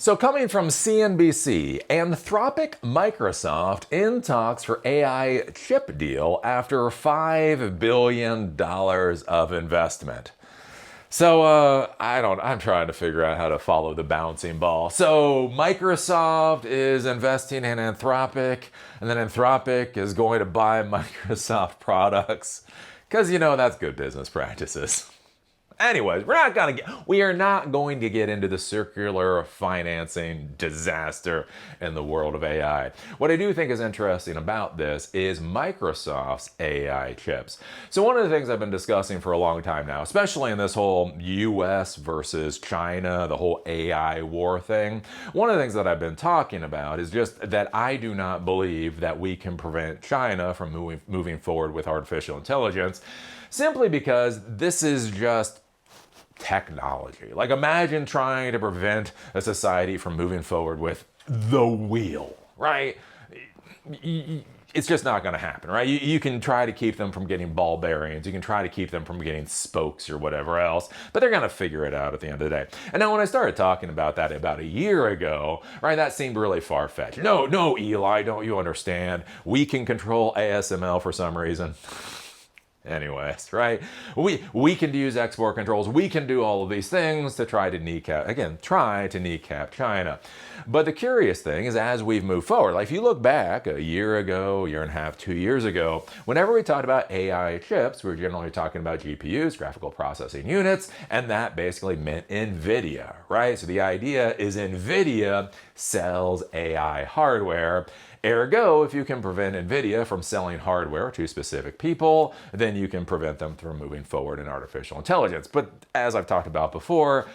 So coming from CNBC, Anthropic Microsoft in talks for AI chip deal after $5 billion of investment. So I'm trying to figure out how to follow the bouncing ball. So Microsoft is investing in Anthropic, and then Anthropic is going to buy Microsoft products, because that's good business practices. Anyways, we are not going to get into the circular financing disaster in the world of AI. What I do think is interesting about this is Microsoft's AI chips. So one of the things I've been discussing for a long time now, especially in this whole US versus China, the whole AI war thing, one of the things that I've been talking about is just that I do not believe that we can prevent China from moving forward with artificial intelligence, simply because this is just technology. Like, imagine trying to prevent a society from moving forward with the wheel, right? It's just not going to happen, right? You can try to keep them from getting ball bearings. You can try to keep them from getting spokes or whatever else, but they're going to figure it out at the end of the day. And now when I started talking about that about a year ago, right, that seemed really far-fetched. No, Eli, don't you understand? We can control ASML for some reason. Anyways, right? We can use export controls. We can do all of these things to try to kneecap China. But the curious thing is, as we've moved forward, like if you look back a year ago, year and a half, 2 years ago, whenever we talked about AI chips, we were generally talking about GPUs, graphical processing units, and that basically meant Nvidia, right? So the idea is Nvidia sells AI hardware. Ergo, if you can prevent Nvidia from selling hardware to specific people, then you can prevent them from moving forward in artificial intelligence. But as I've talked about before,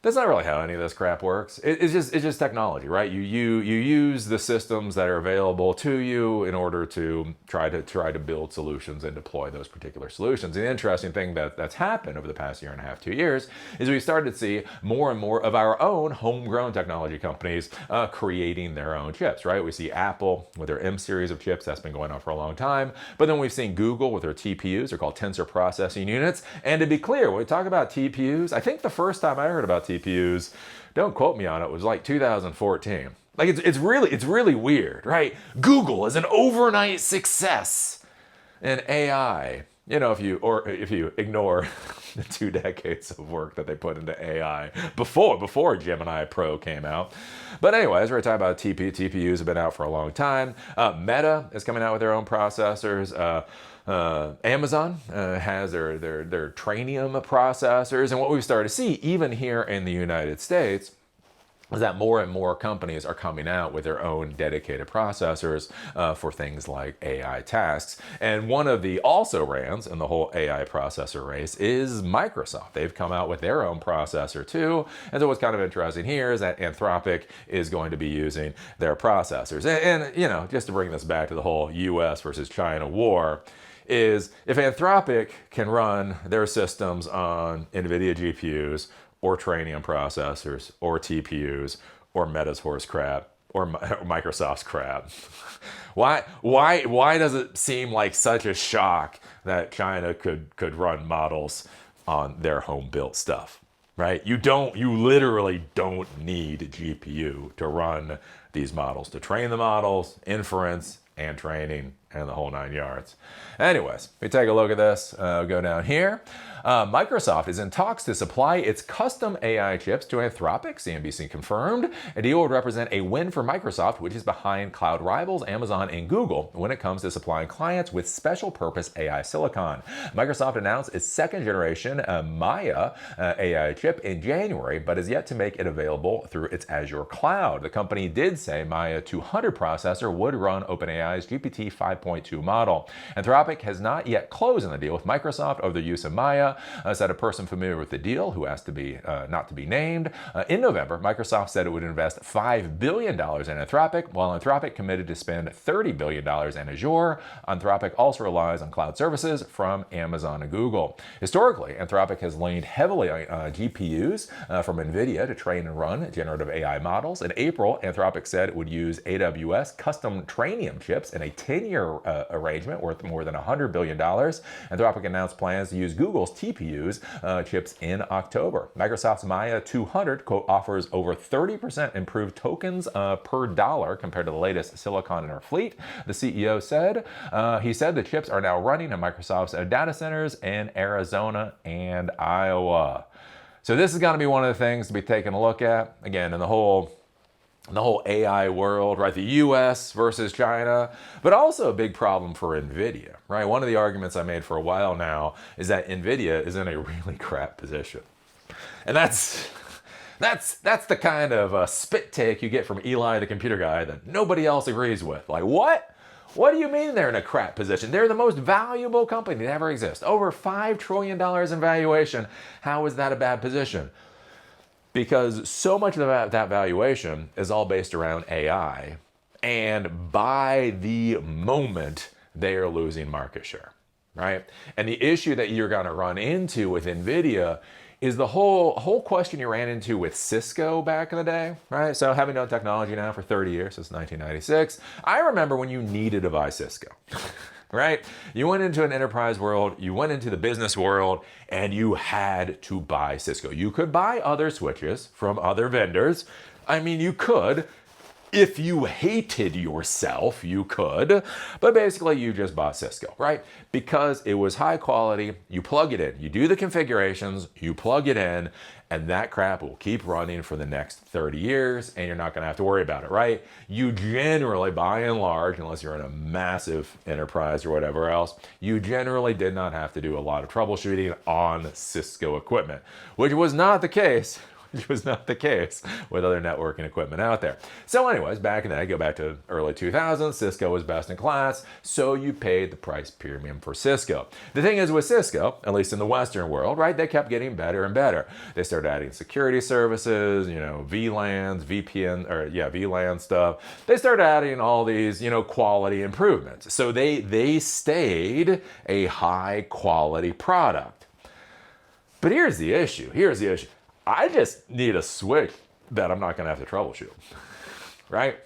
that's not really how any of this crap works. It's just technology, right? You use the systems that are available to you in order to try to build solutions and deploy those particular solutions. And the interesting thing that's happened over the past year and a half, 2 years, is we started to see more and more of our own homegrown technology companies creating their own chips, right? We see Apple with their M series of chips. That's been going on for a long time. But then we've seen Google with their TPUs. They're called tensor processing units. And to be clear, when we talk about TPUs, I think the first time I heard about TPUs, don't quote me on it, was like 2014. Like it's really weird, right? Google is an overnight success in AI. If you ignore the 2 decades of work that they put into AI before Gemini Pro came out. But anyways, we're talking about TPUs have been out for a long time. Meta is coming out with their own processors. Amazon has their Trainium processors, and what we've started to see even here in the United States is that more and more companies are coming out with their own dedicated processors for things like AI tasks. And one of the also-rans in the whole AI processor race is Microsoft. They've come out with their own processor too. And so what's kind of interesting here is that Anthropic is going to be using their processors. And just to bring this back to the whole US versus China war, is if Anthropic can run their systems on Nvidia GPUs, or Trainium processors, or TPUs, or Meta's horse crap, or Microsoft's crap. Why does it seem like such a shock that China could run models on their home-built stuff, right? You literally don't need a GPU to run these models, to train the models, inference, and training, and the whole 9 yards. Anyways, we take a look at this. Go down here. Microsoft is in talks to supply its custom AI chips to Anthropic, CNBC confirmed. A deal would represent a win for Microsoft, which is behind cloud rivals Amazon and Google when it comes to supplying clients with special purpose AI silicon. Microsoft announced its second generation Maia AI chip in January, but is yet to make it available through its Azure cloud. The company did say Maia 200 processor would run OpenAI's GPT 5.2 model. Anthropic has not yet closed on the deal with Microsoft over the use of Maia, said a person familiar with the deal who asked to be not to be named. In November, Microsoft said it would invest $5 billion in Anthropic, while Anthropic committed to spend $30 billion in Azure. Anthropic also relies on cloud services from Amazon and Google. Historically, Anthropic has leaned heavily on GPUs from Nvidia to train and run generative AI models. In April, Anthropic said it would use AWS custom Trainium chips in a 10-year arrangement worth more than $100 billion. Anthropic announced plans to use Google's TPUs chips in October. Microsoft's Maia 200 quote offers over 30% improved tokens per dollar compared to the latest silicon in our fleet, the CEO said. He said the chips are now running in Microsoft's data centers in Arizona and Iowa. So this is going to be one of the things to be taking a look at. Again, in the whole AI world, right? The US versus China, but also a big problem for Nvidia, right? One of the arguments I made for a while now is that Nvidia is in a really crap position. And that's the kind of spit take you get from Eli, the computer guy, that nobody else agrees with. Like, what? What do you mean they're in a crap position? They're the most valuable company that ever exists. Over $5 trillion in valuation. How is that a bad position? Because so much of that valuation is all based around AI. And by the moment, they are losing market share, right? And the issue that you're going to run into with Nvidia is the whole question you ran into with Cisco back in the day, right? So having done technology now for 30 years, since 1996, I remember when you needed to buy Cisco, right? You went into an enterprise world, you went into the business world, and you had to buy Cisco. You could buy other switches from other vendors. I mean, you could. If you hated yourself, you could, but basically you just bought Cisco, right? Because it was high quality, you plug it in, you do the configurations, you plug it in, and that crap will keep running for the next 30 years, and you're not gonna have to worry about it, right? You generally, by and large, unless you're in a massive enterprise or whatever else, you generally did not have to do a lot of troubleshooting on Cisco equipment, which was not the case with other networking equipment out there. So anyways, back in the day, go back to early 2000s, Cisco was best in class, so you paid the price premium for Cisco. The thing is with Cisco, at least in the Western world, right, they kept getting better and better. They started adding security services, VLANs, VLAN stuff. They started adding all these, quality improvements. So they stayed a high quality product. But here's the issue. I just need a switch that I'm not going to have to troubleshoot, right?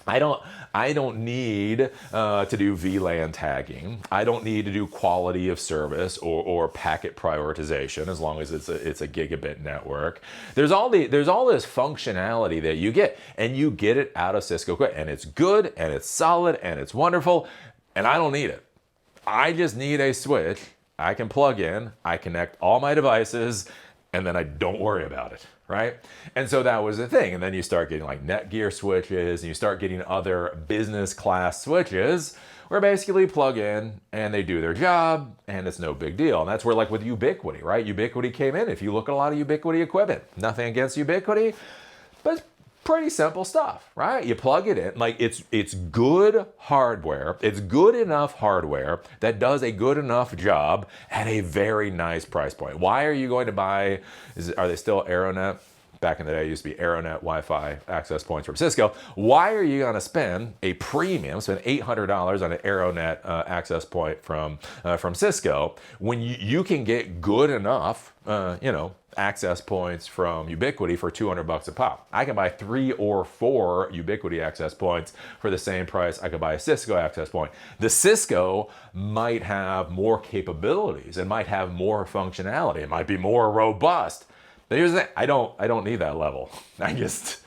I don't need to do VLAN tagging. I don't need to do quality of service or packet prioritization as long as it's a gigabit network. There's all this functionality that you get, and you get it out of Cisco quick, and it's good and it's solid and it's wonderful, and I don't need it. I just need a switch I can plug in, I connect all my devices, and then I don't worry about it, right? And so that was the thing. And then you start getting like Netgear switches, and you start getting other business class switches where basically plug in and they do their job and it's no big deal. And that's where, like with Ubiquiti, right? Ubiquiti came in. If you look at a lot of Ubiquiti equipment, nothing against Ubiquiti, but it's pretty simple stuff, right? You plug it in, like it's good hardware. It's good enough hardware that does a good enough job at a very nice price point. Why are you going to buy, are they still Aeronet? Back in the day, it used to be Aeronet Wi-Fi access points from Cisco. Why are you going to spend a premium, spend $800 on an Aeronet access point from Cisco when you can get good enough, access points from Ubiquiti for $200 a pop? I can buy 3 or 4 Ubiquiti access points for the same price I could buy a Cisco access point. The Cisco might have more capabilities and might have more functionality. It might be more robust. But here's the thing, I don't need that level. I just,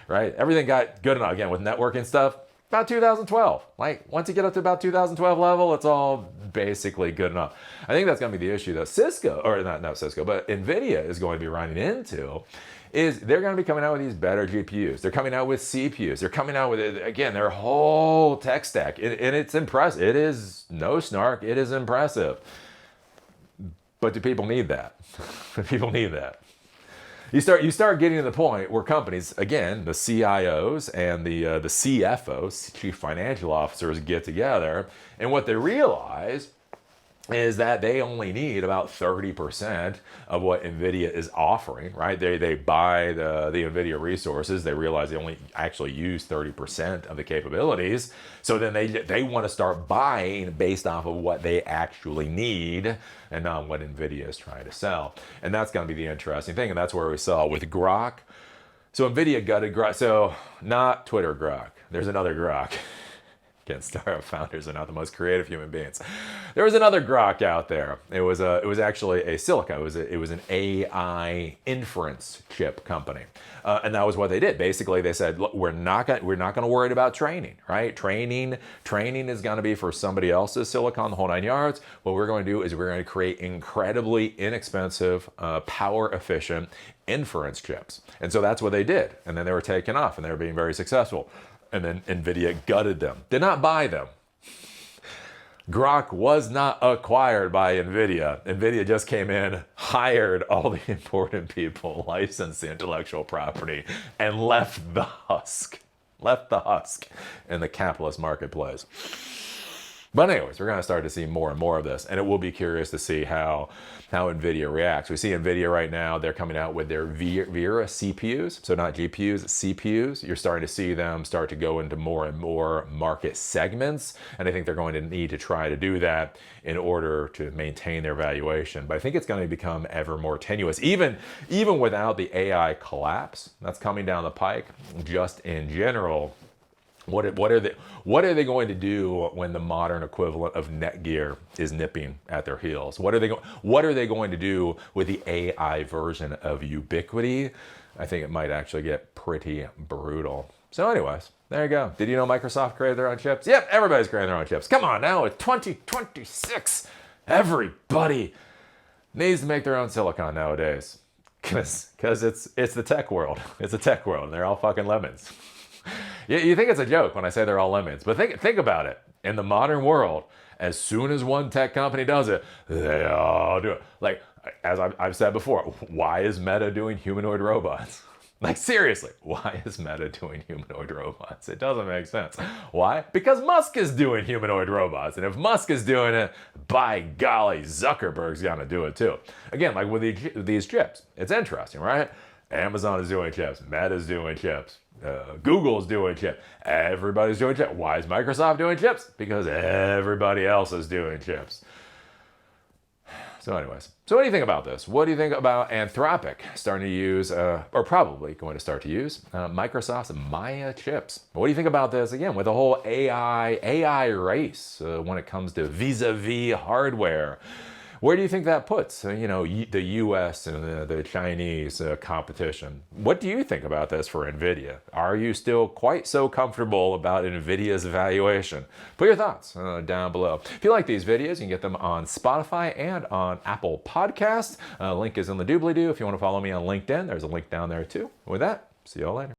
right? Everything got good enough, again, with networking stuff, about 2012. Like, once you get up to about 2012 level, it's all basically good enough. I think that's gonna be the issue that Cisco, or not Cisco, but Nvidia is going to be running into, is they're gonna be coming out with these better GPUs. They're coming out with CPUs. They're coming out with, again, their whole tech stack. And it's impressive. It is, no snark, it is impressive. But do people need that? People need that. You start getting to the point where companies, again, the CIOs and the CFOs, chief financial officers, get together, and what they realize is that they only need about 30% of what Nvidia is offering, right? They buy the Nvidia resources. They realize they only actually use 30% of the capabilities. So then they want to start buying based off of what they actually need and not what Nvidia is trying to sell. And that's going to be the interesting thing. And that's where we saw with Grok. So Nvidia gutted Grok. So not Twitter Grok. There's another Grok. Again, startup founders are not the most creative human beings. There was another grok out there. It was actually a Silica. It was an AI inference chip company, and that was what they did. Basically, they said, look, we're not going to worry about training, right? Training is going to be for somebody else's silicon, the whole 9 yards. What we're going to do is we're going to create incredibly inexpensive, power efficient inference chips. And so that's what they did. And then they were taking off, and they were being very successful. And then Nvidia gutted them. Did not buy them. Grok was not acquired by Nvidia. Nvidia just came in, hired all the important people, licensed the intellectual property, and left the husk. Left the husk in the capitalist marketplace. But anyways, we're going to start to see more and more of this, and it will be curious to see how Nvidia reacts. We see Nvidia right now, they're coming out with their Vera CPUs, so not GPUs, CPUs. You're starting to see them start to go into more and more market segments, and I think they're going to need to try to do that in order to maintain their valuation. But I think it's going to become ever more tenuous, even without the AI collapse that's coming down the pike, just in general. What are they going to do when the modern equivalent of Netgear is nipping at their heels? What are they going to do with the AI version of Ubiquity? I think it might actually get pretty brutal. So anyways, there you go. Did you know Microsoft created their own chips? Yep, everybody's creating their own chips. Come on now, it's 2026. Everybody needs to make their own silicon nowadays. Because it's the tech world. It's the tech world, and they're all fucking lemons. You think it's a joke when I say they're all lemons, but think about it. In the modern world, as soon as one tech company does it, they all do it. Like, as I've said before, why is Meta doing humanoid robots? Like, seriously, why is Meta doing humanoid robots? It doesn't make sense. Why? Because Musk is doing humanoid robots. And if Musk is doing it, by golly, Zuckerberg's gonna do it too. Again, like with these chips, it's interesting, right? Amazon is doing chips. Meta's doing chips. Google's doing chips. Everybody's doing chips. Why is Microsoft doing chips? Because everybody else is doing chips. So anyways, so what do you think about this? What do you think about Anthropic starting to use, or probably going to start to use, Microsoft's Maia chips? What do you think about this, again, with the whole AI race when it comes to vis-a-vis hardware? Where do you think that puts, the U.S. and the Chinese competition? What do you think about this for Nvidia? Are you still quite so comfortable about Nvidia's valuation? Put your thoughts down below. If you like these videos, you can get them on Spotify and on Apple Podcasts. Link is in the doobly-doo. If you want to follow me on LinkedIn, there's a link down there too. With that, see you all later.